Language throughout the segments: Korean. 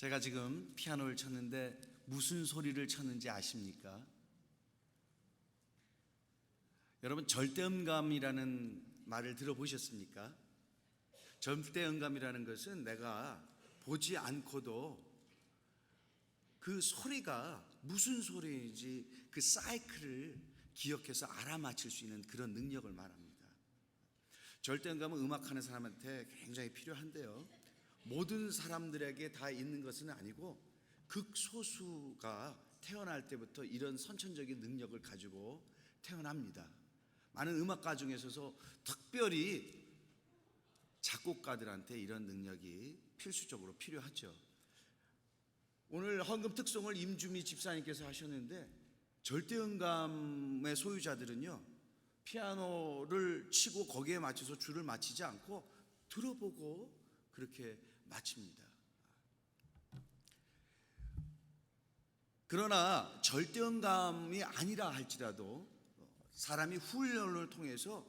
제가 지금 피아노를 쳤는데 무슨 소리를 쳤는지 아십니까? 여러분, 절대음감이라는 말을 들어보셨습니까? 절대음감이라는 것은 내가 보지 않고도 그 소리가 무슨 소리인지 그 사이클을 기억해서 알아맞힐 수 있는 그런 능력을 말합니다. 절대음감은 음악하는 사람한테 굉장히 필요한데요, 모든 사람들에게 다 있는 것은 아니고 극소수가 태어날 때부터 이런 선천적인 능력을 가지고 태어납니다. 많은 음악가 중에서도 특별히 작곡가들한테 이런 능력이 필수적으로 필요하죠. 오늘 헌금 특송을 임주미 집사님께서 하셨는데, 절대음감의 소유자들은요, 피아노를 치고 거기에 맞춰서 줄을 맞추지 않고 들어보고 그렇게 맞춥니다. 그러나 절대음감이 아니라 할지라도 사람이 훈련을 통해서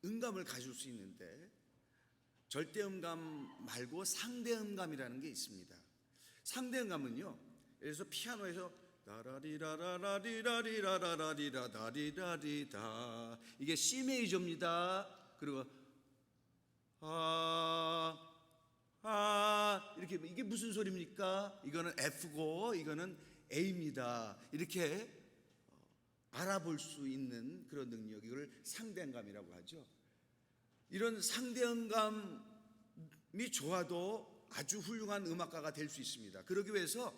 음감을 가질 수 있는데, 절대음감 말고 상대음감이라는 게 있습니다. 상대음감은요, 예를 들어서 피아노에서 다라리라라라리라리라라리라다리라리다, 이게 C 메이저입니다. 그리고 이렇게, 이게 무슨 소리입니까? 이거는 F고 이거는 A입니다. 이렇게 알아볼 수 있는 그런 능력, 이걸 상대음감이라고 하죠. 이런 상대음감이 좋아도 아주 훌륭한 음악가가 될 수 있습니다. 그러기 위해서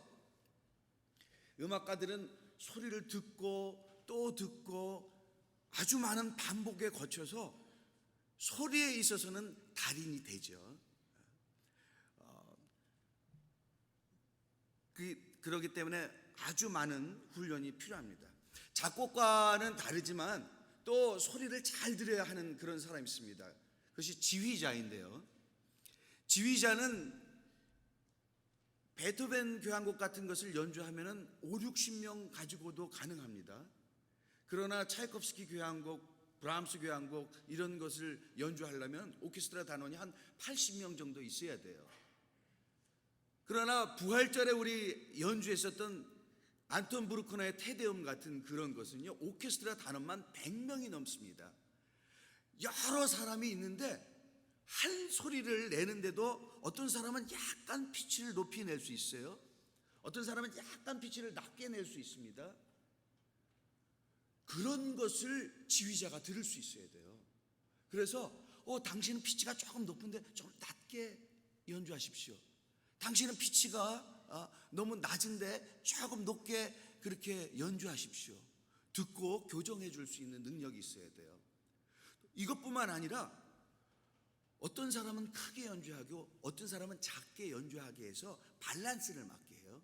음악가들은 소리를 듣고 또 듣고 아주 많은 반복에 거쳐서 소리에 있어서는 달인이 되죠. 그렇기 때문에 아주 많은 훈련이 필요합니다. 작곡가는 다르지만 또 소리를 잘 들어야 하는 그런 사람이 있습니다. 그것이 지휘자인데요, 지휘자는 베토벤 교향곡 같은 것을 연주하면 5, 60명 가지고도 가능합니다. 그러나 차이콥스키 교향곡, 브람스 교향곡 이런 것을 연주하려면 오케스트라 단원이 한 80명 정도 있어야 돼요. 그러나 부활절에 우리 연주했었던 안톤 브루크너의 테데움 같은 그런 것은요, 오케스트라 단원만 100명이 넘습니다. 여러 사람이 있는데 한 소리를 내는데도 어떤 사람은 약간 피치를 높이 낼 수 있어요. 어떤 사람은 약간 피치를 낮게 낼 수 있습니다. 그런 것을 지휘자가 들을 수 있어야 돼요. 그래서 당신은 피치가 조금 높은데 좀 낮게 연주하십시오. 당신은 피치가 너무 낮은데 조금 높게 그렇게 연주하십시오. 듣고 교정해 줄 수 있는 능력이 있어야 돼요. 이것뿐만 아니라 어떤 사람은 크게 연주하고 어떤 사람은 작게 연주하게 해서 밸런스를 맞게 해요.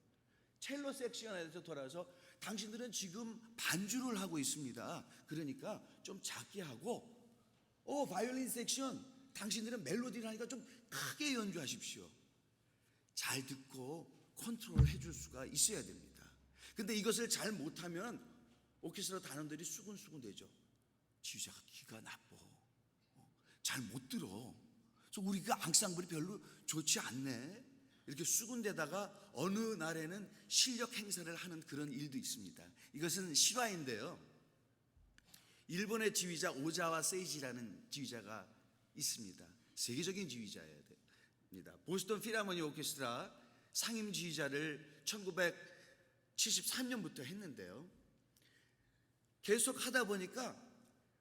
첼로 섹션에서 돌아서 당신들은 지금 반주를 하고 있습니다. 그러니까 좀 작게 하고, 바이올린 섹션 당신들은 멜로디를 하니까 좀 크게 연주하십시오. 잘 듣고 컨트롤 해줄 수가 있어야 됩니다. 근데 이것을 잘 못하면 오케스트라 단원들이 수근수근 되죠. 지휘자가 귀가 나빠, 잘 못 들어, 그래서 우리가 앙상블이 별로 좋지 않네, 이렇게 수군대다가 어느 날에는 실력 행사를 하는 그런 일도 있습니다. 이것은 실화인데요, 일본의 지휘자 오자와 세이지라는 지휘자가 있습니다. 세계적인 지휘자예요. 보스턴 필하모니 오케스트라 상임 지휘자를 1973년부터 했는데요, 계속 하다 보니까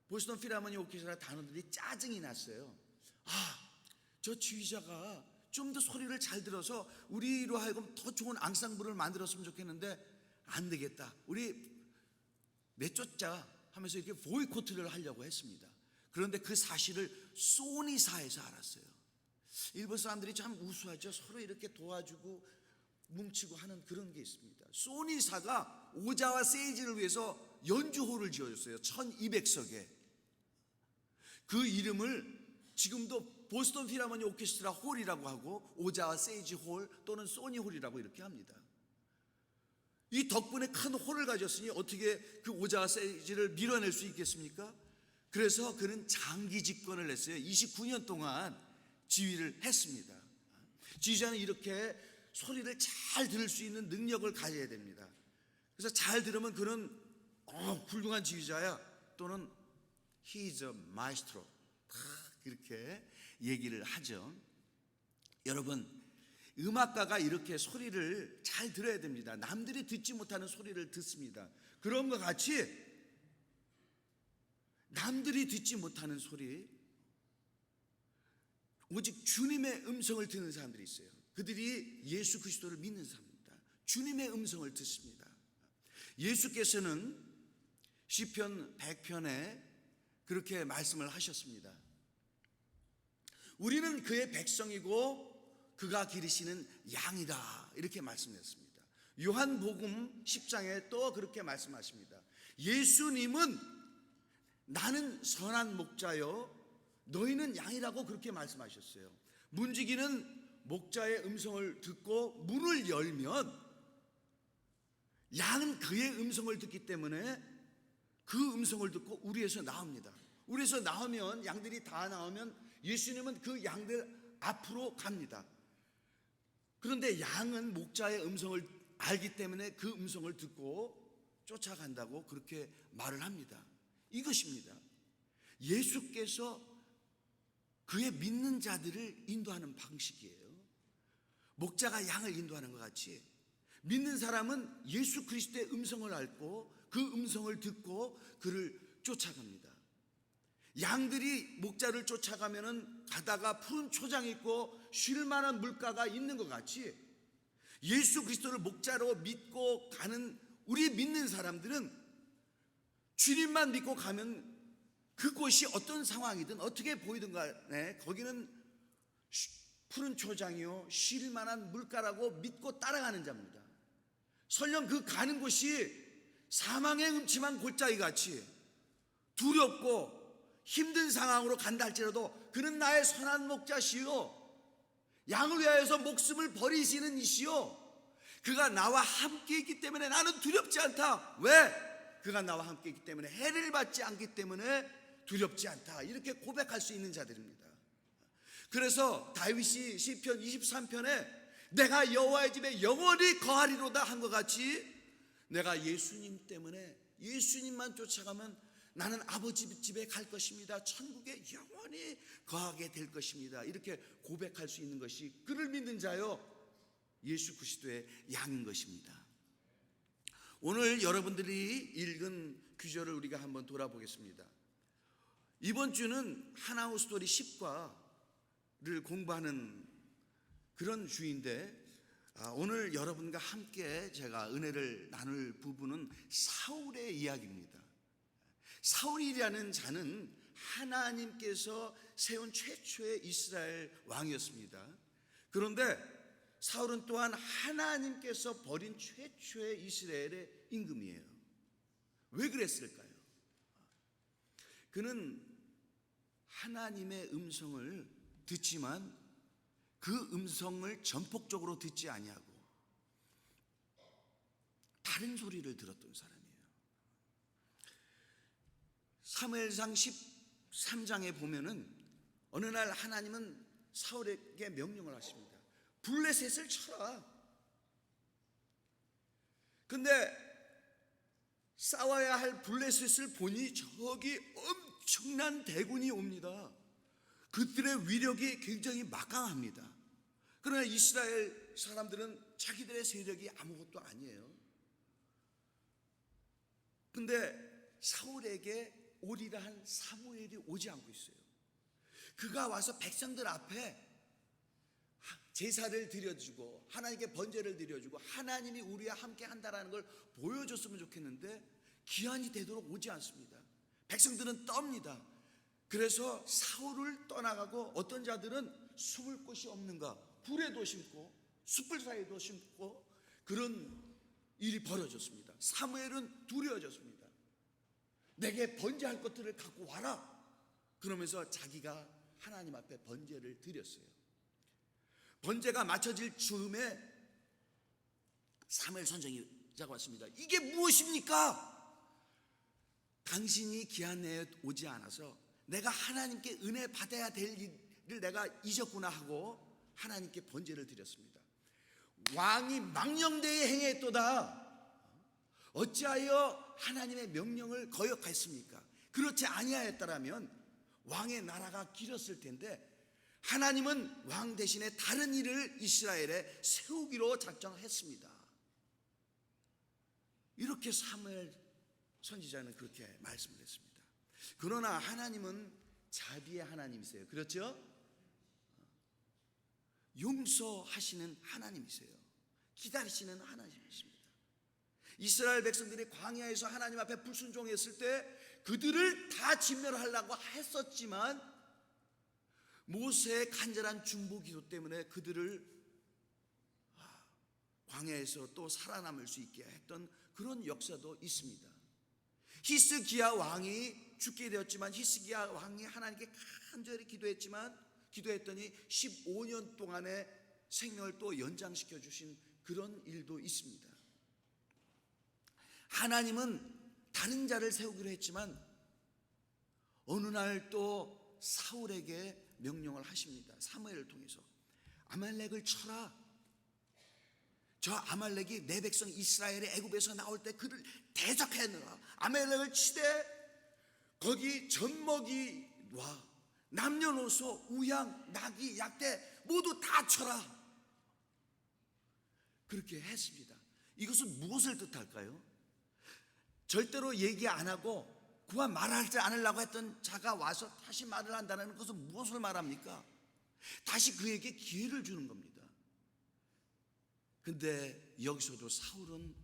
보스턴 필하모니 오케스트라 단원들이 짜증이 났어요. 저 지휘자가 좀 더 소리를 잘 들어서 우리로 하여금 더 좋은 앙상블을 만들었으면 좋겠는데 안 되겠다, 우리 내쫓자 하면서 이렇게 보이콧을 하려고 했습니다. 그런데 그 사실을 소니사에서 알았어요. 일본 사람들이 참 우수하죠. 서로 이렇게 도와주고 뭉치고 하는 그런 게 있습니다. 소니사가 오자와 세이지를 위해서 연주홀을 지어줬어요. 1200석에. 그 이름을 지금도 보스턴 필하모니 오케스트라 홀이라고 하고 오자와 세이지 홀 또는 소니 홀이라고 이렇게 합니다. 이 덕분에 큰 홀을 가졌으니 어떻게 그 오자와 세이지를 밀어낼 수 있겠습니까? 그래서 그는 장기 집권을 했어요. 29년 동안 지휘를 했습니다. 지휘자는 이렇게 소리를 잘 들을 수 있는 능력을 가져야 됩니다. 그래서 잘 들으면 그는 훌륭한 지휘자야, 또는 he is a maestro, 이렇게 얘기를 하죠. 여러분, 음악가가 이렇게 소리를 잘 들어야 됩니다. 남들이 듣지 못하는 소리를 듣습니다. 그런 것 같이 남들이 듣지 못하는 소리, 오직 주님의 음성을 듣는 사람들이 있어요. 그들이 예수 그리스도를 믿는 사람입니다. 주님의 음성을 듣습니다. 예수께서는 시편 100편에 그렇게 말씀을 하셨습니다. 우리는 그의 백성이고 그가 기르시는 양이다, 이렇게 말씀했습니다. 요한복음 10장에 또 그렇게 말씀하십니다. 예수님은 나는 선한 목자요 너희는 양이라고 그렇게 말씀하셨어요. 문지기는 목자의 음성을 듣고 문을 열면 양은 그의 음성을 듣기 때문에 그 음성을 듣고 우리에서 나옵니다. 우리에서 나오면, 양들이 다 나오면 예수님은 그 양들 앞으로 갑니다. 그런데 양은 목자의 음성을 알기 때문에 그 음성을 듣고 쫓아간다고 그렇게 말을 합니다. 이것입니다. 예수께서 그의 믿는 자들을 인도하는 방식이에요. 목자가 양을 인도하는 것 같이 믿는 사람은 예수 그리스도의 음성을 앓고 그 음성을 듣고 그를 쫓아갑니다. 양들이 목자를 쫓아가면은 가다가 푸른 초장이 있고 쉴 만한 물가가 있는 것 같이 예수 그리스도를 목자로 믿고 가는 우리 믿는 사람들은 주님만 믿고 가면 그곳이 어떤 상황이든 어떻게 보이든 간에 거기는 푸른 초장이요 쉴 만한 물가라고 믿고 따라가는 자입니다. 설령 그 가는 곳이 사망의 음침한 골짜기 같이 두렵고 힘든 상황으로 간다 할지라도 그는 나의 선한 목자시요 양을 위하여서 목숨을 버리시는 이시요 그가 나와 함께 있기 때문에 나는 두렵지 않다. 왜? 그가 나와 함께 있기 때문에 해를 받지 않기 때문에 두렵지 않다. 이렇게 고백할 수 있는 자들입니다. 그래서 다윗이 시편 23편에 내가 여호와의 집에 영원히 거하리로다 한 것 같이 내가 예수님 때문에 예수님만 쫓아가면 나는 아버지 집에 갈 것입니다. 천국에 영원히 거하게 될 것입니다. 이렇게 고백할 수 있는 것이 그를 믿는 자요 예수 그리스도의 양인 것입니다. 오늘 여러분들이 읽은 구절을 우리가 한번 돌아보겠습니다. 이번 주는 하나우 스토리 10과를 공부하는 그런 주인데 오늘 여러분과 함께 제가 은혜를 나눌 부분은 사울의 이야기입니다. 사울이라는 자는 하나님께서 세운 최초의 이스라엘 왕이었습니다. 그런데 사울은 또한 하나님께서 버린 최초의 이스라엘의 임금이에요. 왜 그랬을까요? 그는 하나님의 음성을 듣지만 그 음성을 전폭적으로 듣지 아니하고 다른 소리를 들었던 사람이에요. 사무엘상 13장에 보면은 어느 날 하나님은 사울에게 명령을 하십니다. 블레셋을 쳐라. 근데 싸워야 할 블레셋을 보니 저기 엄청난 대군이 옵니다. 그들의 위력이 굉장히 막강합니다. 그러나 이스라엘 사람들은 자기들의 세력이 아무것도 아니에요. 근데 사울에게 오리라 한 사무엘이 오지 않고 있어요. 그가 와서 백성들 앞에 제사를 드려주고 하나님께 번제를 드려주고 하나님이 우리와 함께 한다는 걸 보여줬으면 좋겠는데 기한이 되도록 오지 않습니다. 백성들은 떱니다. 그래서 사울을 떠나가고 어떤 자들은 숨을 곳이 없는가 불에도 심고 숯불 사이에도 심고 그런 일이 벌어졌습니다. 사무엘은 두려워졌습니다. 내게 번제할 것들을 갖고 와라. 그러면서 자기가 하나님 앞에 번제를 드렸어요. 번제가 마쳐질 즈음에 사무엘 선지자가 왔습니다. 이게 무엇입니까? 당신이 기한 내에 오지 않아서 내가 하나님께 은혜 받아야 될 일을 내가 잊었구나 하고 하나님께 번제를 드렸습니다. 왕이 망령되이 행했도다. 어찌하여 하나님의 명령을 거역했습니까? 그렇지 아니하였더라면 왕의 나라가 길었을 텐데 하나님은 왕 대신에 다른 일을 이스라엘에 세우기로 작정했습니다. 이렇게 사무엘 선지자는 그렇게 말씀을 했습니다. 그러나 하나님은 자비의 하나님이세요. 그렇죠? 용서하시는 하나님이세요. 기다리시는 하나님이십니다. 이스라엘 백성들이 광야에서 하나님 앞에 불순종했을 때 그들을 다 진멸하려고 했었지만 모세의 간절한 중보 기도 때문에 그들을 광야에서 또 살아남을 수 있게 했던 그런 역사도 있습니다. 히스기야 왕이 죽게 되었지만 히스기야 왕이 하나님께 간절히 기도했더니 15년 동안의 생명을 또 연장시켜 주신 그런 일도 있습니다. 하나님은 다른 자를 세우기로 했지만 어느 날 또 사울에게 명령을 하십니다. 사무엘을 통해서 아말렉을 쳐라. 저 아말렉이 내 백성 이스라엘의 애굽에서 나올 때 그를 대적하느라 아말렉을 치되 거기 젖먹이와 남녀노소 우양 나귀 약대 모두 다 쳐라. 그렇게 했습니다. 이것은 무엇을 뜻할까요? 절대로 얘기 안 하고 그만 말하지 않으려고 했던 자가 와서 다시 말을 한다는 것은 무엇을 말합니까? 다시 그에게 기회를 주는 겁니다. 근데 여기서도 사울은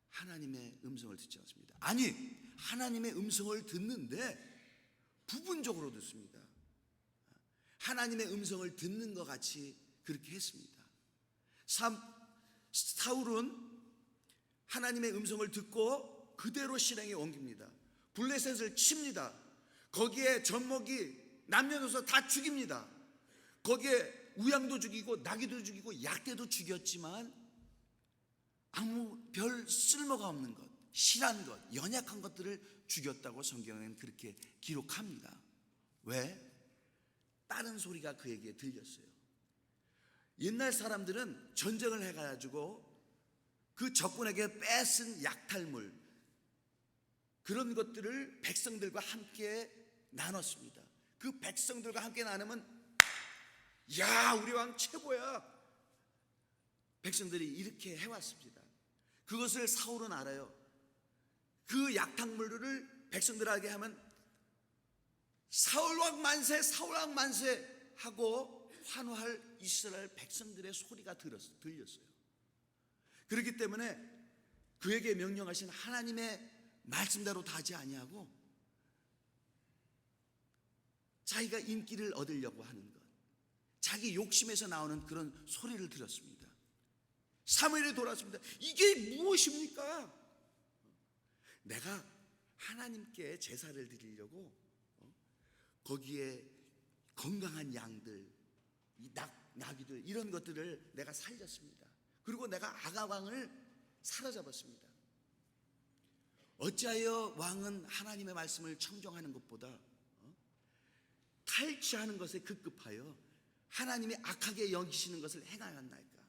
하나님의 음성을 듣지 않습니다. 아니, 하나님의 음성을 듣는데 부분적으로 듣습니다. 하나님의 음성을 듣는 것 같이 그렇게 했습니다. 사울은 하나님의 음성을 듣고 그대로 실행에 옮깁니다. 블레셋을 칩니다. 거기에 젖먹이 남녀노소 다 죽입니다. 거기에 우양도 죽이고 나귀도 죽이고 약대도 죽였지만 아무 별 쓸모가 없는 것, 실한 것, 연약한 것들을 죽였다고 성경은 그렇게 기록합니다. 왜? 다른 소리가 그에게 들렸어요. 옛날 사람들은 전쟁을 해가지고 그 적군에게 뺏은 약탈물 그런 것들을 백성들과 함께 나눴습니다. 그 백성들과 함께 나누면 야, 우리 왕 최고야. 백성들이 이렇게 해왔습니다. 그것을 사울은 알아요. 그 약탈물들을 백성들에게 하면 사울왕 만세, 사울왕 만세 하고 환호할 이스라엘 백성들의 소리가 들렸어요. 그렇기 때문에 그에게 명령하신 하나님의 말씀대로 다 하지 아니하고 자기가 인기를 얻으려고 하는 것, 자기 욕심에서 나오는 그런 소리를 들었습니다. 사무엘이 돌아왔습니다. 이게 무엇입니까? 내가 하나님께 제사를 드리려고 거기에 건강한 양들, 나귀들 이런 것들을 내가 살렸습니다. 그리고 내가 아가왕을 사로잡았습니다. 어찌하여 왕은 하나님의 말씀을 청종하는 것보다 탈취하는 것에 급급하여 하나님이 악하게 여기시는 것을 행하였나이까?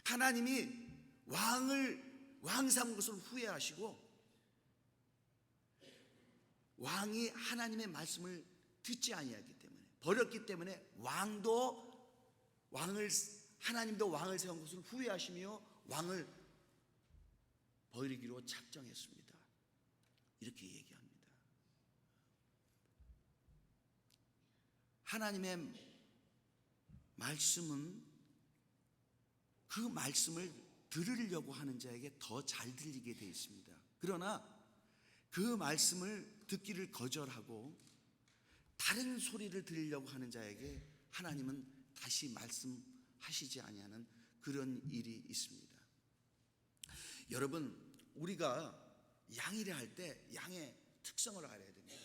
하나님이 왕 삼은 것을 후회하시고 왕이 하나님의 말씀을 듣지 아니하기 때문에 버렸기 때문에 하나님도 왕을 세운 것을 후회하시며 왕을 버리기로 작정했습니다. 이렇게 얘기합니다. 하나님의 말씀은 그 말씀을 들으려고 하는 자에게 더 잘 들리게 되어 있습니다. 그러나 그 말씀을 듣기를 거절하고 다른 소리를 들으려고 하는 자에게 하나님은 다시 말씀하시지 아니하는 그런 일이 있습니다. 여러분, 우리가 양이라 할 때 양의 특성을 알아야 됩니다.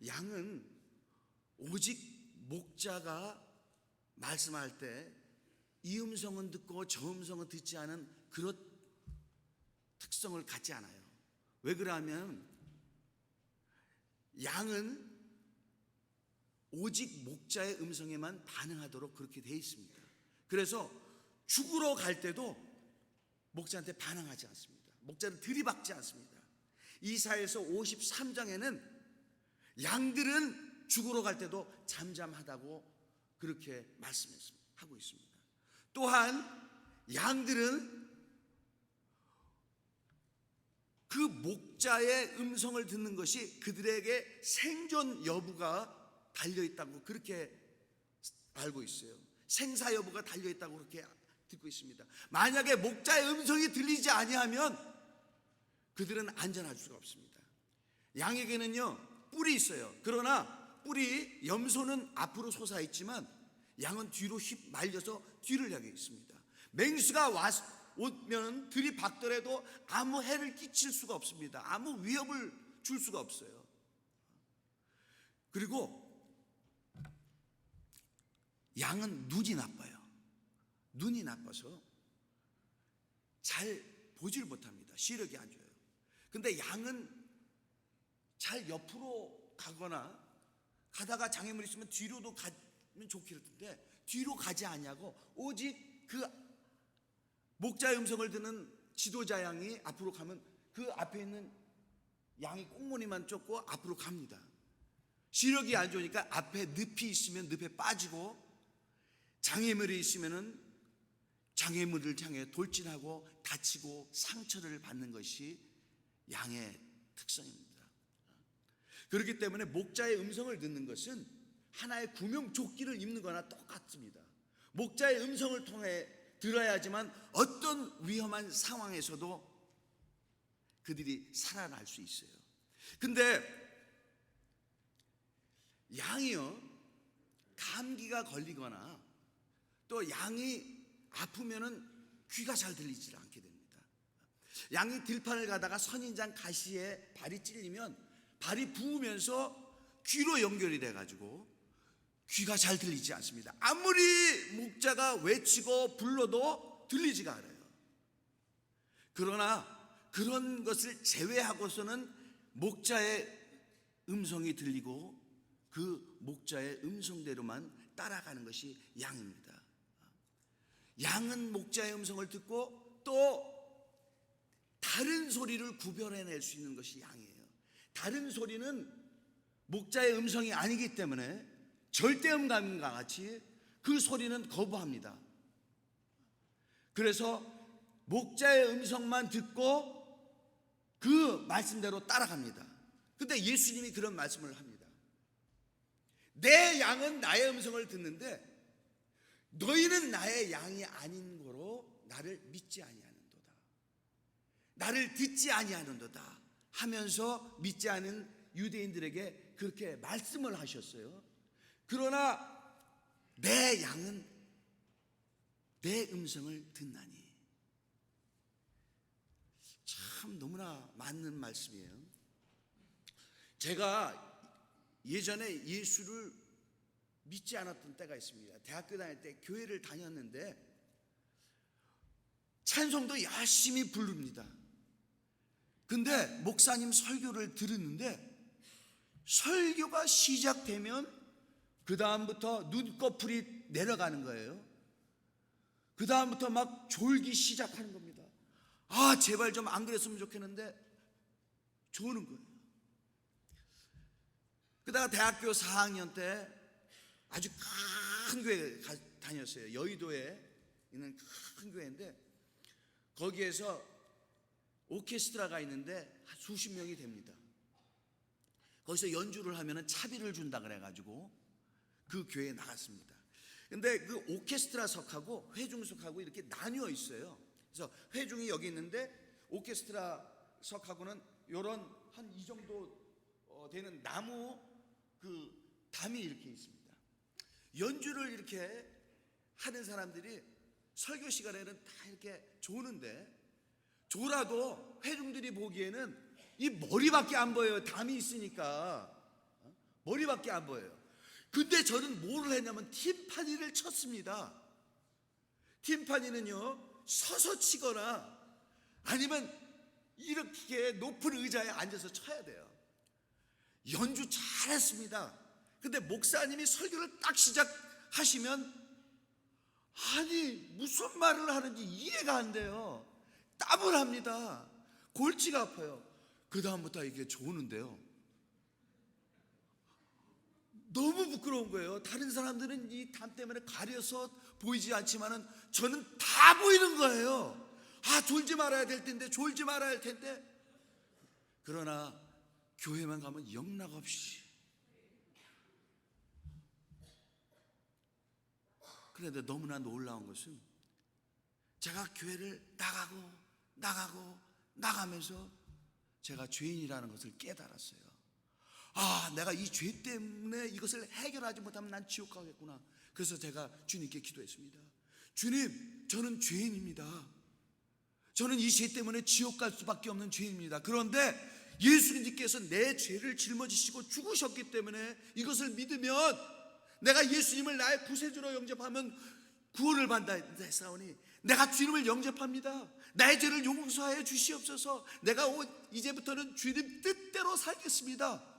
양은 오직 목자가 말씀할 때 이 음성은 듣고 저 음성은 듣지 않은 그런 특성을 갖지 않아요. 왜 그러냐면 양은 오직 목자의 음성에만 반응하도록 그렇게 되어 있습니다. 그래서 죽으러 갈 때도 목자한테 반항하지 않습니다. 목자는 들이박지 않습니다. 이사야서 53장에는 양들은 죽으러 갈 때도 잠잠하다고 그렇게 말씀하고 있습니다. 또한 양들은 그 목자의 음성을 듣는 것이 그들에게 생존 여부가 달려있다고 그렇게 알고 있어요. 생사 여부가 달려있다고 그렇게 듣고 있습니다. 만약에 목자의 음성이 들리지 아니하면 그들은 안전할 수가 없습니다. 양에게는요 뿔이 있어요. 그러나 뿔이 염소는 앞으로 솟아있지만 양은 뒤로 휘말려서 뒤를 향해 있습니다. 맹수가 오면 들이박더라도 아무 해를 끼칠 수가 없습니다. 아무 위협을 줄 수가 없어요. 그리고 양은 눈이 나빠요. 눈이 나빠서 잘 보질 못합니다. 시력이 안 좋아요. 근데 양은 잘 옆으로 가거나 가다가 장애물이 있으면 뒤로도 가면 좋겠는데 뒤로 가지 않냐고 오직 그 목자의 음성을 듣는 지도자 양이 앞으로 가면 그 앞에 있는 양이 꽁무니만 쫓고 앞으로 갑니다. 시력이 안 좋으니까 앞에 늪이 있으면 늪에 빠지고 장애물이 있으면은 장애물을 향해 돌진하고 다치고 상처를 받는 것이 양의 특성입니다. 그렇기 때문에 목자의 음성을 듣는 것은 하나의 구명조끼를 입는 거나 똑같습니다. 목자의 음성을 통해 들어야지만 어떤 위험한 상황에서도 그들이 살아날 수 있어요. 근데 양이요 감기가 걸리거나 또 양이 아프면은 귀가 잘 들리지 않게 됩니다. 양이 들판을 가다가 선인장 가시에 발이 찔리면 발이 부으면서 귀로 연결이 돼가지고 귀가 잘 들리지 않습니다. 아무리 목자가 외치고 불러도 들리지가 않아요. 그러나 그런 것을 제외하고서는 목자의 음성이 들리고 그 목자의 음성대로만 따라가는 것이 양입니다. 양은 목자의 음성을 듣고 또 다른 소리를 구별해낼 수 있는 것이 양이에요. 다른 소리는 목자의 음성이 아니기 때문에 절대음감과 같이 그 소리는 거부합니다. 그래서 목자의 음성만 듣고 그 말씀대로 따라갑니다. 근데 예수님이 그런 말씀을 합니다. 내 양은 나의 음성을 듣는데 너희는 나의 양이 아닌 거로 나를 믿지 아니하는도다. 나를 듣지 아니하는도다 하면서 믿지 않은 유대인들에게 그렇게 말씀을 하셨어요. 그러나 내 양은 내 음성을 듣나니. 참 너무나 맞는 말씀이에요. 제가 예전에 예수를 믿지 않았던 때가 있습니다. 대학교 다닐 때 교회를 다녔는데 찬송도 열심히 부릅니다. 근데 목사님 설교를 들었는데 설교가 시작되면 그 다음부터 눈꺼풀이 내려가는 거예요. 그 다음부터 막 졸기 시작하는 겁니다. 아 제발 좀 안 그랬으면 좋겠는데 조는 거예요. 그다가 대학교 4학년 때 아주 큰 교회 다녔어요. 여의도에 있는 큰 교회인데 거기에서 오케스트라가 있는데 수십 명이 됩니다. 거기서 연주를 하면 차비를 준다 그래가지고 그 교회에 나갔습니다. 근데 그 오케스트라석하고 회중석하고 이렇게 나뉘어 있어요. 그래서 회중이 여기 있는데 오케스트라석하고는 요런 한 이 정도 되는 나무 그 담이 이렇게 있습니다. 연주를 이렇게 하는 사람들이 설교 시간에는 다 이렇게 조는데 조라도 회중들이 보기에는 이 머리밖에 안 보여요. 담이 있으니까 머리밖에 안 보여요. 근데 저는 뭘 했냐면 팀파니를 쳤습니다. 팀파니는요 서서 치거나 아니면 이렇게 높은 의자에 앉아서 쳐야 돼요. 연주 잘했습니다. 근데 목사님이 설교를 딱 시작하시면 아니 무슨 말을 하는지 이해가 안 돼요. 땀을 합니다. 골치가 아파요. 그 다음부터 이게 좋은데요, 너무 부끄러운 거예요. 다른 사람들은 이 땀 때문에 가려서 보이지 않지만은 저는 다 보이는 거예요. 아, 졸지 말아야 될 텐데, 졸지 말아야 할 텐데. 그러나 교회만 가면 영락없이. 그런데 너무나 놀라운 것은 제가 교회를 나가면서 제가 죄인이라는 것을 깨달았어요. 아, 내가 이 죄 때문에 이것을 해결하지 못하면 난 지옥 가겠구나. 그래서 제가 주님께 기도했습니다. 주님, 저는 죄인입니다. 저는 이 죄 때문에 지옥 갈 수밖에 없는 죄인입니다. 그런데 예수님께서 내 죄를 짊어지시고 죽으셨기 때문에 이것을 믿으면, 내가 예수님을 나의 구세주로 영접하면 구원을 받는다 했사오니 내가 주님을 영접합니다. 나의 죄를 용서하여 주시옵소서. 내가 이제부터는 주님 뜻대로 살겠습니다.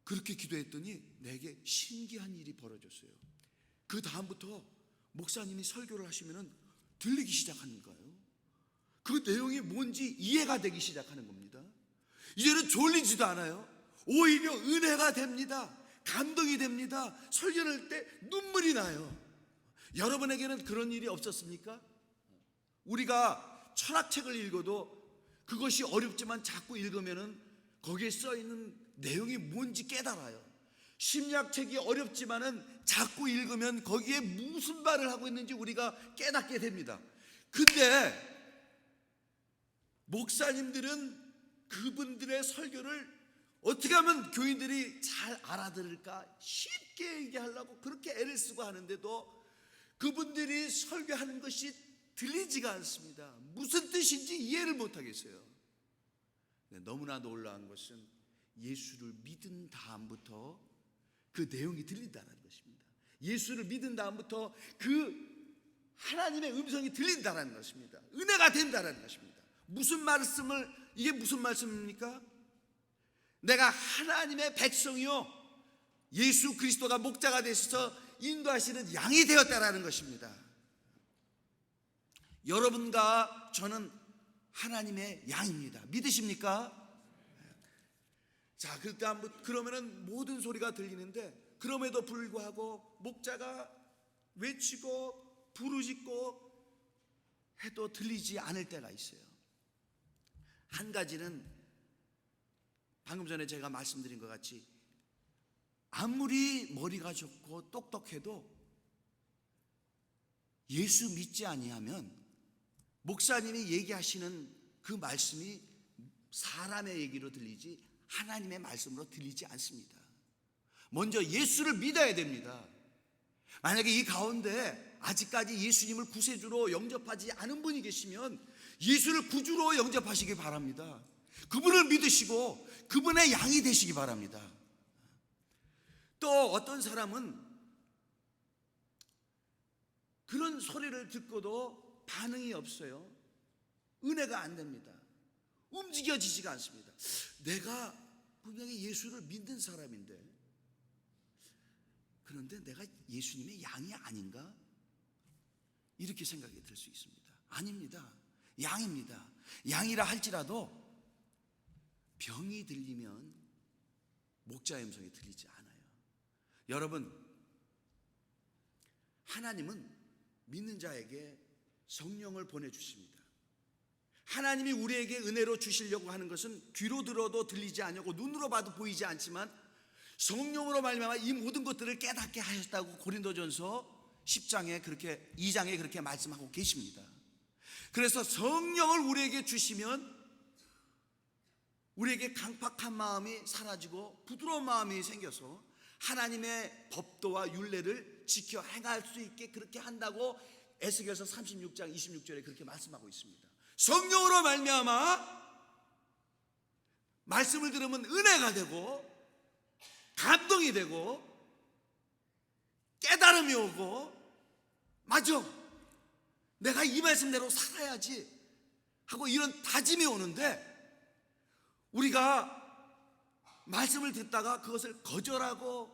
그렇게 기도했더니 내게 신기한 일이 벌어졌어요. 그 다음부터 목사님이 설교를 하시면 들리기 시작하는 거예요. 그 내용이 뭔지 이해가 되기 시작하는 겁니다. 이제는 졸리지도 않아요. 오히려 은혜가 됩니다. 감동이 됩니다. 설교를 할 때 눈물이 나요. 여러분에게는 그런 일이 없었습니까? 우리가 철학책을 읽어도 그것이 어렵지만 자꾸 읽으면은 거기에 써 있는 내용이 뭔지 깨달아요. 심리학책이 어렵지만은 자꾸 읽으면 거기에 무슨 말을 하고 있는지 우리가 깨닫게 됩니다. 근데 목사님들은 그분들의 설교를 어떻게 하면 교인들이 잘 알아들을까 쉽게 얘기하려고 그렇게 애를 쓰고 하는데도 그분들이 설교하는 것이 들리지가 않습니다. 무슨 뜻인지 이해를 못하겠어요. 너무나 놀라운 것은 예수를 믿은 다음부터 그 내용이 들린다는 것입니다. 예수를 믿은 다음부터 그 하나님의 음성이 들린다는 것입니다. 은혜가 된다는 것입니다. 이게 무슨 말씀입니까? 내가 하나님의 백성이요, 예수 그리스도가 목자가 되셔서 인도하시는 양이 되었다라는 것입니다. 여러분과 저는 하나님의 양입니다. 믿으십니까? 자, 그러면은 모든 소리가 들리는데, 그럼에도 불구하고 목자가 외치고 부르짖고 해도 들리지 않을 때가 있어요. 한 가지는 방금 전에 제가 말씀드린 것 같이 아무리 머리가 좋고 똑똑해도 예수 믿지 아니하면 목사님이 얘기하시는 그 말씀이 사람의 얘기로 들리지 하나님의 말씀으로 들리지 않습니다. 먼저 예수를 믿어야 됩니다. 만약에 이 가운데 아직까지 예수님을 구세주로 영접하지 않은 분이 계시면 예수를 구주로 영접하시기 바랍니다. 그분을 믿으시고 그분의 양이 되시기 바랍니다. 또 어떤 사람은 그런 소리를 듣고도 반응이 없어요. 은혜가 안 됩니다. 움직여지지가 않습니다. 내가 분명히 예수를 믿는 사람인데, 그런데 내가 예수님의 양이 아닌가? 이렇게 생각이 들 수 있습니다. 아닙니다. 양입니다. 양이라 할지라도 병이 들리면 목자의 음성이 들리지 않아요. 여러분, 하나님은 믿는 자에게 성령을 보내주십니다. 하나님이 우리에게 은혜로 주시려고 하는 것은 귀로 들어도 들리지 않고 눈으로 봐도 보이지 않지만 성령으로 말미암아 이 모든 것들을 깨닫게 하셨다고 고린도전서 10장에 그렇게 2장에 그렇게 말씀하고 계십니다. 그래서 성령을 우리에게 주시면 우리에게 강팍한 마음이 사라지고 부드러운 마음이 생겨서 하나님의 법도와 율례를 지켜 행할 수 있게 그렇게 한다고 에스겔서 36장 26절에 그렇게 말씀하고 있습니다. 성령으로 말미암아 말씀을 들으면 은혜가 되고 감동이 되고 깨달음이 오고, 맞아, 내가 이 말씀대로 살아야지 하고 이런 다짐이 오는데, 우리가 말씀을 듣다가 그것을 거절하면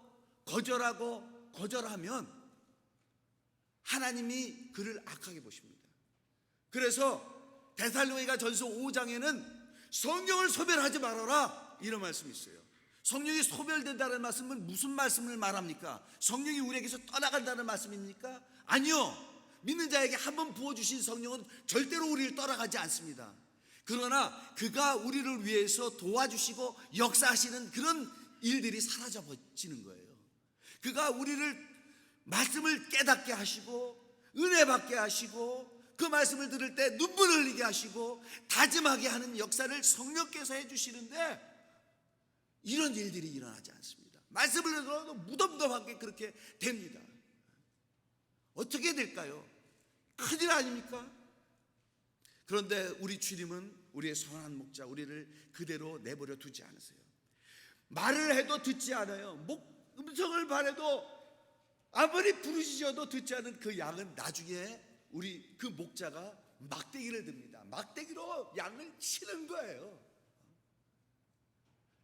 하나님이 그를 악하게 보십니다. 그래서 데살로니가 전서 5장에는 성령을 소멸하지 말아라, 이런 말씀이 있어요. 성령이 소멸된다는 말씀은 무슨 말씀을 말합니까? 성령이 우리에게서 떠나간다는 말씀입니까? 아니요. 믿는 자에게 한번 부어주신 성령은 절대로 우리를 떠나가지 않습니다. 그러나 그가 우리를 위해서 도와주시고 역사하시는 그런 일들이 사라져 버지는 거예요. 그가 우리를 말씀을 깨닫게 하시고 은혜 받게 하시고 그 말씀을 들을 때 눈물을 흘리게 하시고 다짐하게 하는 역사를 성령께서 해주시는데 이런 일들이 일어나지 않습니다. 말씀을 들어도 무덤덤하게 그렇게 됩니다. 어떻게 될까요? 큰일 아닙니까? 그런데 우리 주님은 우리의 선한 목자, 우리를 그대로 내버려 두지 않으세요. 말을 해도 듣지 않아요. 음성을 바래도 아무리 부르짖어도 듣지 않은 그 양은 나중에 우리 그 목자가 막대기를 듭니다. 막대기로 양을 치는 거예요.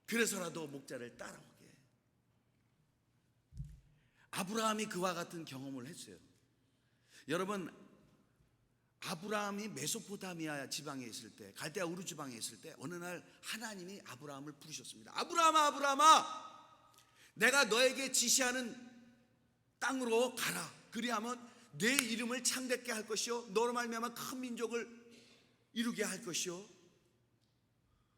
그래서라도 목자를 따라오게. 아브라함이 그와 같은 경험을 했어요. 여러분, 아브라함이 메소포타미아 지방에 있을 때, 갈대아 우르 지방에 있을 때 어느 날 하나님이 아브라함을 부르셨습니다. 아브라함아, 아브라함아, 내가 너에게 지시하는 땅으로 가라. 그리하면 내 이름을 창대케 할 것이요, 너로 말미암아 큰 민족을 이루게 할 것이요,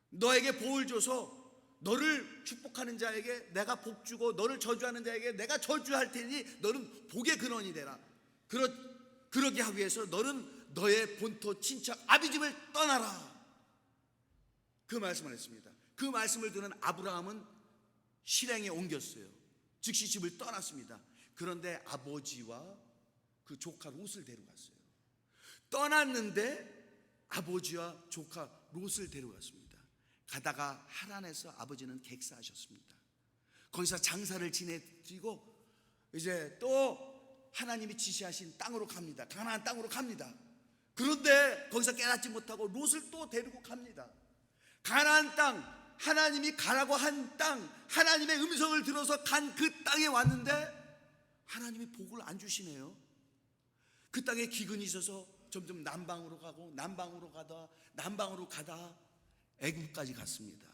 너에게 복을 줘서 너를 축복하는 자에게 내가 복 주고 너를 저주하는 자에게 내가 저주할 테니 너는 복의 근원이 되라. 그러게 하기 위해서 너는 너의 본토 친척 아비집을 떠나라. 그 말씀을 했습니다. 그 말씀을 듣는 아브라함은 실행에 옮겼어요. 즉시 집을 떠났습니다. 그런데 아버지와 그 조카 롯을 데려갔어요. 떠났는데 아버지와 조카 롯을 데려갔습니다. 가다가 하란에서 아버지는 객사하셨습니다. 거기서 장사를 지내드리고 이제 또 하나님이 지시하신 땅으로 갑니다. 가나안 땅으로 갑니다. 그런데 거기서 깨닫지 못하고 롯을 또 데리고 갑니다. 가나안 땅, 하나님이 가라고 한 땅, 하나님의 음성을 들어서 간 그 땅에 왔는데 하나님이 복을 안 주시네요. 그 땅에 기근이 있어서 점점 남방으로 가고 남방으로 가다 애굽까지 갔습니다.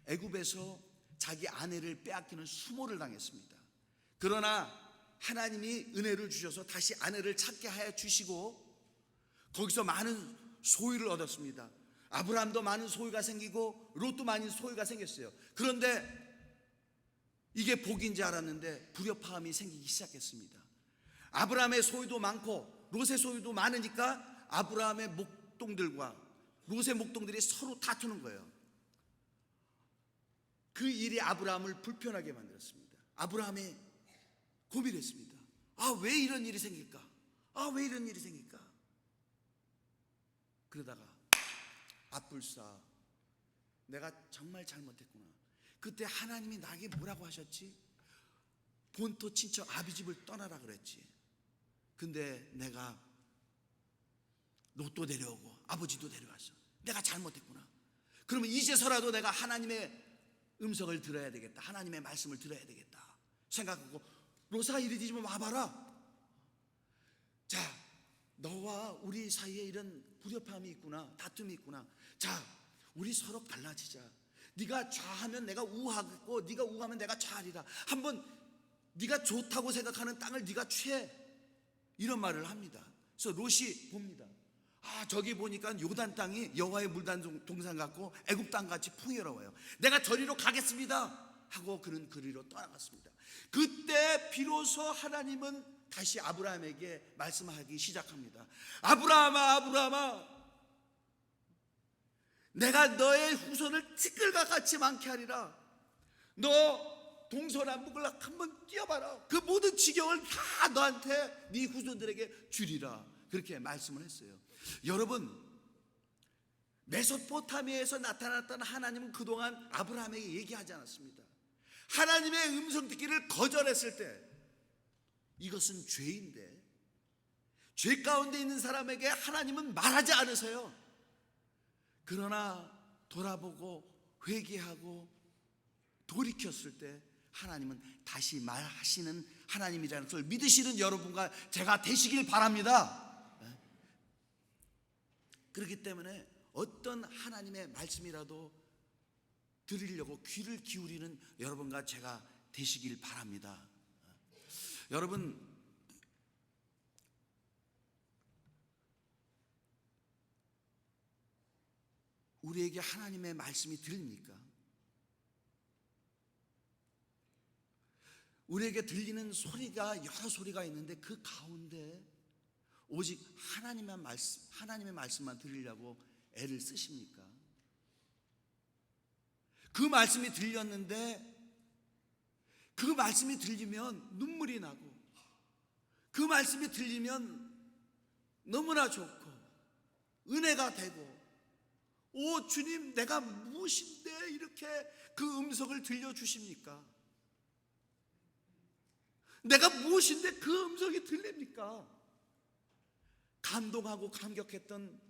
애굽에서 자기 아내를 빼앗기는 수모를 당했습니다. 그러나 하나님이 은혜를 주셔서 다시 아내를 찾게 하여 주시고 거기서 많은 소유를 얻었습니다. 아브라함도 많은 소유가 생기고 롯도 많은 소유가 생겼어요. 그런데 이게 복인지 알았는데 불협화음이 생기기 시작했습니다. 아브라함의 소유도 많고 롯의 소유도 많으니까 아브라함의 목동들과 롯의 목동들이 서로 다투는 거예요. 그 일이 아브라함을 불편하게 만들었습니다. 아브라함이 고민했습니다. 왜 이런 일이 생길까? 왜 이런 일이 생길까? 그러다가 앞불사, 내가 정말 잘못했구나. 그때 하나님이 나에게 뭐라고 하셨지? 본토 친척 아비집을 떠나라 그랬지. 근데 내가 롯도 데려오고 아버지도 데려왔어. 내가 잘못했구나. 그러면 이제서라도 내가 하나님의 음성을 들어야 되겠다. 하나님의 말씀을 들어야 되겠다 생각하고 롯아, 이리 좀 와봐라. 자, 너와 우리 사이에 이런 불협화음이 있구나, 다툼이 있구나. 자, 우리 서로 갈라지자. 네가 좌하면 내가 우하고 네가 우하면 내가 좌하리라. 한번 네가 좋다고 생각하는 땅을 네가 취해. 이런 말을 합니다. 그래서 롯이 봅니다. 저기 보니까 요단 땅이 여호와의 물단 동산 같고 애굽 땅 같이 풍요로워요. 내가 저리로 가겠습니다 하고 그는 그리로 떠나갔습니다. 그때 비로소 하나님은 다시 아브라함에게 말씀하기 시작합니다. 아브라함아, 아브라함아, 내가 너의 후손을 티끌과 같이 많게 하리라. 너 동서남북을 한번 뛰어봐라. 그 모든 지경을 다 너한테 네 후손들에게 주리라. 그렇게 말씀을 했어요. 여러분, 메소포타미아에서 나타났던 하나님은 그동안 아브라함에게 얘기하지 않았습니다. 하나님의 음성 듣기를 거절했을 때 이것은 죄인데, 죄 가운데 있는 사람에게 하나님은 말하지 않으세요. 그러나 돌아보고 회개하고 돌이켰을 때 하나님은 다시 말하시는 하나님이라는 것을 믿으시는 여러분과 제가 되시길 바랍니다. 그렇기 때문에 어떤 하나님의 말씀이라도 들으려고 귀를 기울이는 여러분과 제가 되시길 바랍니다. 여러분, 우리에게 하나님의 말씀이 들립니까? 우리에게 들리는 소리가 여러 소리가 있는데 그 가운데 오직 하나님의 말씀만 들으려고 애를 쓰십니까? 그 말씀이 들렸는데 그 말씀이 들리면 눈물이 나고 그 말씀이 들리면 너무나 좋고 은혜가 되고, 오 주님, 내가 무엇인데 이렇게 그 음성을 들려주십니까? 내가 무엇인데 그 음성이 들립니까? 감동하고 감격했던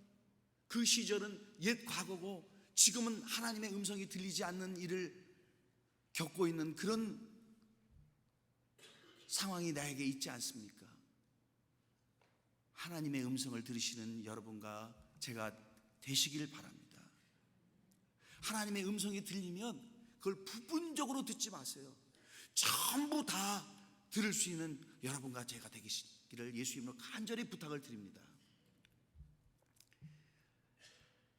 그 시절은 옛 과거고 지금은 하나님의 음성이 들리지 않는 일을 겪고 있는 그런 상황이 나에게 있지 않습니까? 하나님의 음성을 들으시는 여러분과 제가 되시길 바랍니다. 하나님의 음성이 들리면 그걸 부분적으로 듣지 마세요. 전부 다 들을 수 있는 여러분과 제가 되시기를 예수님으로 간절히 부탁을 드립니다.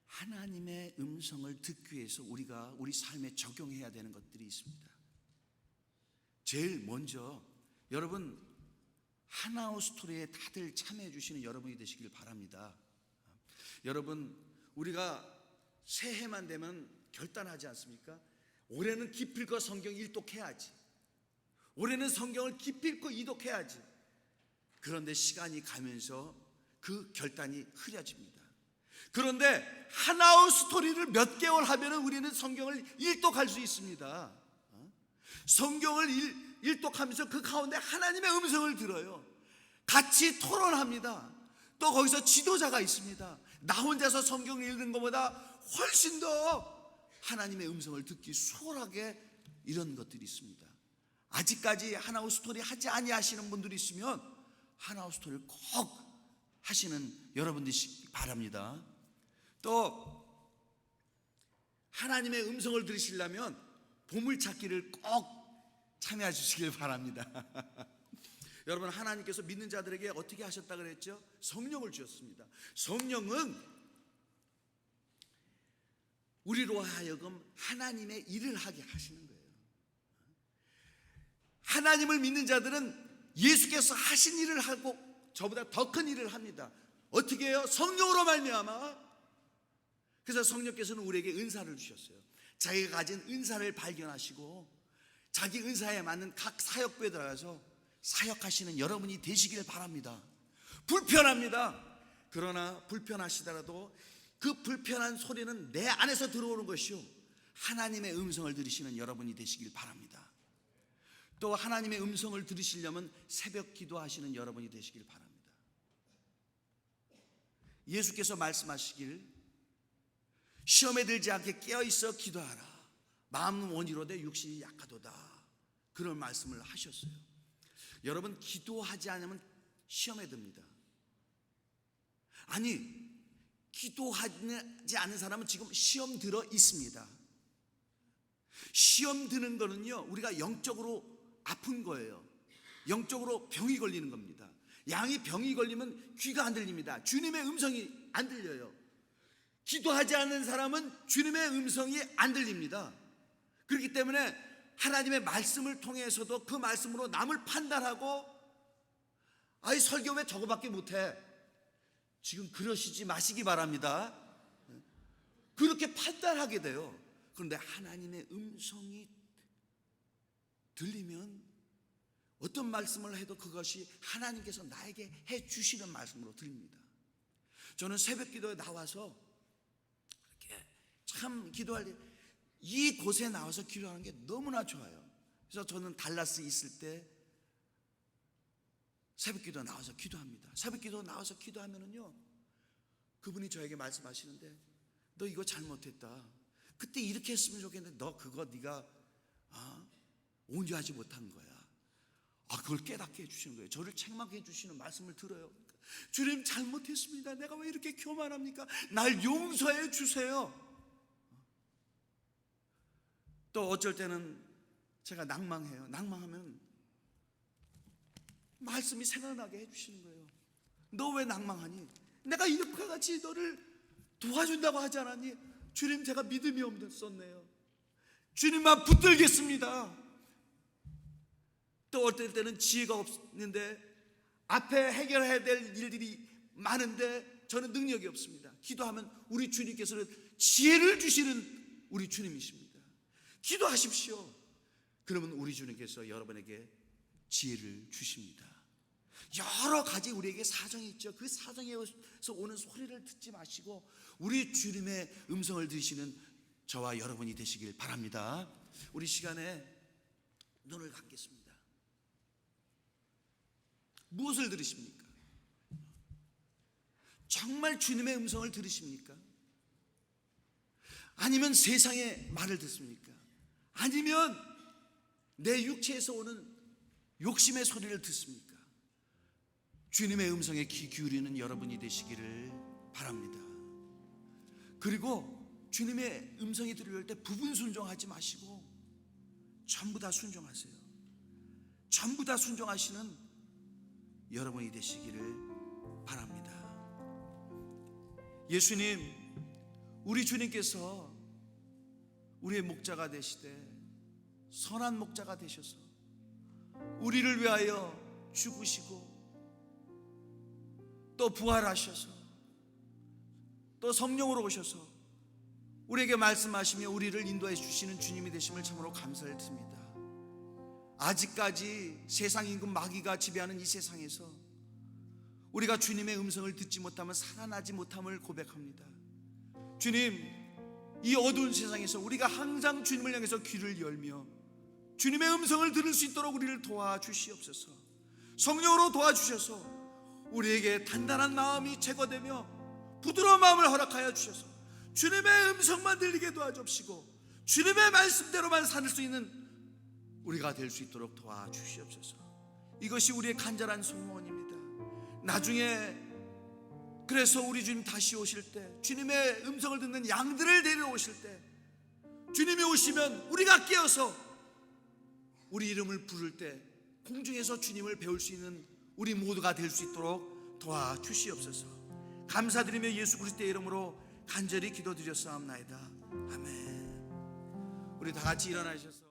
하나님의 음성을 듣기 위해서 우리가 우리 삶에 적용해야 되는 것들이 있습니다. 제일 먼저 여러분, 하나오 스토리에 다들 참여해 주시는 여러분이 되시길 바랍니다. 여러분, 우리가 새해만 되면 결단하지 않습니까? 올해는 기필코 성경 일독해야지, 올해는 성경을 기필코 이독해야지. 그런데 시간이 가면서 그 결단이 흐려집니다. 그런데 하나오 스토리를 몇 개월 하면 우리는 성경을 일독할 수 있습니다. 성경을 일독하면서 그 가운데 하나님의 음성을 들어요. 같이 토론합니다. 또 거기서 지도자가 있습니다. 나 혼자서 성경을 읽는 것보다 훨씬 더 하나님의 음성을 듣기 수월하게 이런 것들이 있습니다. 아직까지 하나오 스토리 하지 아니하시는 분들이 있으면 하나오 스토리를 꼭 하시는 여러분들이 바랍니다. 또 하나님의 음성을 들으시려면 보물찾기를 꼭 참여해 주시길 바랍니다. 여러분, 하나님께서 믿는 자들에게 어떻게 하셨다 그랬죠? 성령을 주셨습니다. 성령은 우리로 하여금 하나님의 일을 하게 하시는 거예요. 하나님을 믿는 자들은 예수께서 하신 일을 하고 저보다 더 큰 일을 합니다. 어떻게 해요? 성령으로 말미암아. 그래서 성령께서는 우리에게 은사를 주셨어요. 자기가 가진 은사를 발견하시고 자기 은사에 맞는 각 사역부에 들어가서 사역하시는 여러분이 되시길 바랍니다. 불편합니다. 그러나 불편하시더라도 그 불편한 소리는 내 안에서 들어오는 것이요, 하나님의 음성을 들으시는 여러분이 되시길 바랍니다. 또 하나님의 음성을 들으시려면 새벽 기도하시는 여러분이 되시길 바랍니다. 예수께서 말씀하시길, 시험에 들지 않게 깨어있어 기도하라. 마음은 원이로되 육신이 약하도다. 그런 말씀을 하셨어요. 여러분, 기도하지 않으면 시험에 듭니다. 아니, 기도하지 않은 사람은 지금 시험 들어 있습니다. 시험 드는 거는요, 우리가 영적으로 아픈 거예요. 영적으로 병이 걸리는 겁니다. 양이 병이 걸리면 귀가 안 들립니다. 주님의 음성이 안 들려요. 기도하지 않는 사람은 주님의 음성이 안 들립니다. 그렇기 때문에 하나님의 말씀을 통해서도 그 말씀으로 남을 판단하고, 아이 설교 왜 저거밖에 못해? 지금 그러시지 마시기 바랍니다. 그렇게 판단하게 돼요. 그런데 하나님의 음성이 들리면 어떤 말씀을 해도 그것이 하나님께서 나에게 해 주시는 말씀으로 들립니다. 저는 새벽 기도에 나와서 이렇게 참 기도할 때 이곳에 나와서 기도하는 게 너무나 좋아요. 그래서 저는 달라스 있을 때 새벽 기도 나와서 기도합니다. 새벽 기도 나와서 기도하면은요, 그분이 저에게 말씀하시는데, 너 이거 잘못했다. 그때 이렇게 했으면 좋겠는데 너 그거 네가 온유하지 못한 거야. 그걸 깨닫게 해주시는 거예요. 저를 책망해 주시는 말씀을 들어요. 주님, 잘못했습니다. 내가 왜 이렇게 교만합니까? 날 용서해 주세요. 또 어쩔 때는 제가 낭망해요. 낭망하면 말씀이 생각나게 해주시는 거예요. 너 왜 낭망하니? 내가 이렇게 같이 너를 도와준다고 하지 않았니? 주님, 제가 믿음이 없었네요. 주님만 붙들겠습니다. 또 어떨 때는 지혜가 없는데 앞에 해결해야 될 일들이 많은데 저는 능력이 없습니다. 기도하면 우리 주님께서는 지혜를 주시는 우리 주님이십니다. 기도하십시오. 그러면 우리 주님께서 여러분에게 지혜를 주십니다. 여러 가지 우리에게 사정이 있죠. 그 사정에서 오는 소리를 듣지 마시고 우리 주님의 음성을 들으시는 저와 여러분이 되시길 바랍니다. 우리 시간에 눈을 감겠습니다. 무엇을 들으십니까? 정말 주님의 음성을 들으십니까? 아니면 세상의 말을 듣습니까? 아니면 내 육체에서 오는 욕심의 소리를 듣습니까? 주님의 음성에 귀 기울이는 여러분이 되시기를 바랍니다. 그리고 주님의 음성이 들려올 때 부분 순종하지 마시고 전부 다 순종하세요. 전부 다 순종하시는 여러분이 되시기를 바랍니다. 예수님, 우리 주님께서 우리의 목자가 되시되 선한 목자가 되셔서 우리를 위하여 죽으시고 또 부활하셔서 또 성령으로 오셔서 우리에게 말씀하시며 우리를 인도해 주시는 주님이 되심을 참으로 감사를 드립니다. 아직까지 세상 임금 마귀가 지배하는 이 세상에서 우리가 주님의 음성을 듣지 못하면 살아나지 못함을 고백합니다. 주님, 이 어두운 세상에서 우리가 항상 주님을 향해서 귀를 열며 주님의 음성을 들을 수 있도록 우리를 도와주시옵소서. 성령으로 도와주셔서 우리에게 단단한 마음이 제거되며 부드러운 마음을 허락하여 주셔서 주님의 음성만 들리게 도와주시고 주님의 말씀대로만 살 수 있는 우리가 될 수 있도록 도와주시옵소서. 이것이 우리의 간절한 소원입니다. 나중에 그래서 우리 주님 다시 오실 때 주님의 음성을 듣는 양들을 데려오실 때 주님이 오시면 우리가 깨어서 우리 이름을 부를 때 공중에서 주님을 배울 수 있는 우리 모두가 될 수 있도록 도와주시옵소서. 감사드리며 예수 그리스도의 이름으로 간절히 기도드렸사옵나이다. 아멘. 우리 다 같이 일어나셔서